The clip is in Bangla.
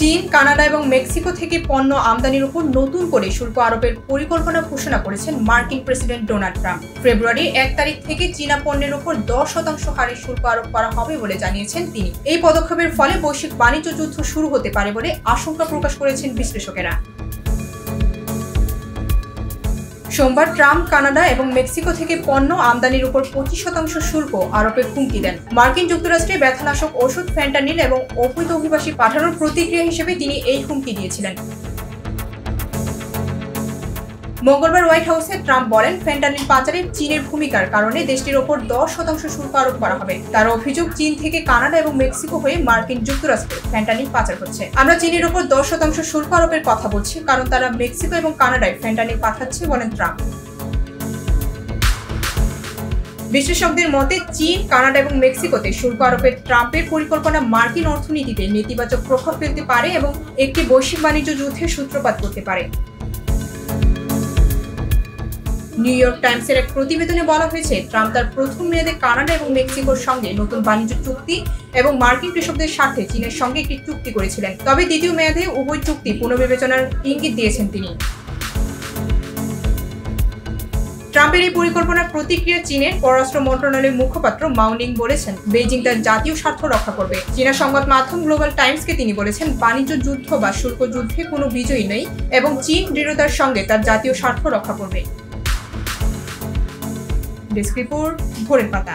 চীন, কানাডা এবং মেক্সিকো থেকে পণ্য আমদানির উপর নতুন করে শুল্ক আরোপের পরিকল্পনা ঘোষণা করেছেন মার্কিন প্রেসিডেন্ট ডোনাল্ড ট্রাম্প। ফেব্রুয়ারির 1 তারিখ থেকে চীনা পণ্যের উপর 10% হারে শুল্ক আরোপ করা হবে বলে জানিয়েছেন তিনি। এই পদক্ষেপের ফলে বৈশ্বিক বাণিজ্য যুদ্ধ শুরু হতে পারে বলে আশঙ্কা প্রকাশ করেছেন বিশ্লেষকেরা। সোমবার ট্রাম্প কানাডা এবং মেক্সিকো থেকে পণ্য আমদানির উপর 25% শুল্ক আরোপের হুমকি দেন। মার্কিন যুক্তরাষ্ট্রে ব্যথানাশক ওষুধ ফেন্টানিল এবং অবৈধ অভিবাসী পাঠানোর প্রতিক্রিয়া হিসেবে তিনি এই হুমকি দিয়েছিলেন। মঙ্গলবার হোয়াইট হাউসে ট্রাম্প বলেন, ফেন্টানিল পাচারে চীনের ভূমিকার কারণে দেশটির ওপর 10% শুল্ক আরোপ করা হবে। তার অভিযোগ, চীন থেকে কানাডা এবং মেক্সিকো হয়ে মার্কিন যুক্তরাষ্ট্রে ফেন্টানিল পাচার হচ্ছে। আমরা চীনের ওপর 10% শুল্ক আরোপের কথা বলছি, কারণ তারা মেক্সিকো এবং কানাডায় ফেন্টানিল পাঠাচ্ছে, বলেন ট্রাম্প। বিশ্লেষকদের মতে, চীন, কানাডা এবং মেক্সিকোতে শুল্ক আরোপের ট্রাম্পের পরিকল্পনা মার্কিন অর্থনীতিতে নেতিবাচক প্রভাব ফেলতে পারে এবং একটি বৈশ্বিক বাণিজ্য যুদ্ধের সূত্রপাত করতে পারে। নিউ ইয়র্ক টাইমসের এক প্রতিবেদনে বলা হয়েছে, ট্রাম্প তার প্রথম মেয়াদে কানাডা এবং মেক্সিকোর সঙ্গে নতুন বাণিজ্য চুক্তি এবং মার্কিন কৃষকদের স্বার্থে চীনের সঙ্গে একটি চুক্তি করেছিলেন। তবে দ্বিতীয় মেয়াদে উভয় চুক্তি পুনর্বিবেচনার ইঙ্গিত দিয়েছেন তিনি। ট্রাম্পের এই পরিকল্পনার প্রতিক্রিয়া চীনের পররাষ্ট্র মন্ত্রণালয়ের মুখপাত্র মাও নিং বলেছেন, বেইজিং তার জাতীয় স্বার্থ রক্ষা করবে। চীনা সংবাদ মাধ্যম গ্লোবাল টাইমসকে তিনি বলেছেন, বাণিজ্য যুদ্ধ বা শুল্ক যুদ্ধে কোনো বিজয়ী নেই এবং চীন দৃঢ়তার সঙ্গে তার জাতীয় স্বার্থ রক্ষা করবে। ডেস্ক রিপোর্ট, ভোরের পাতা।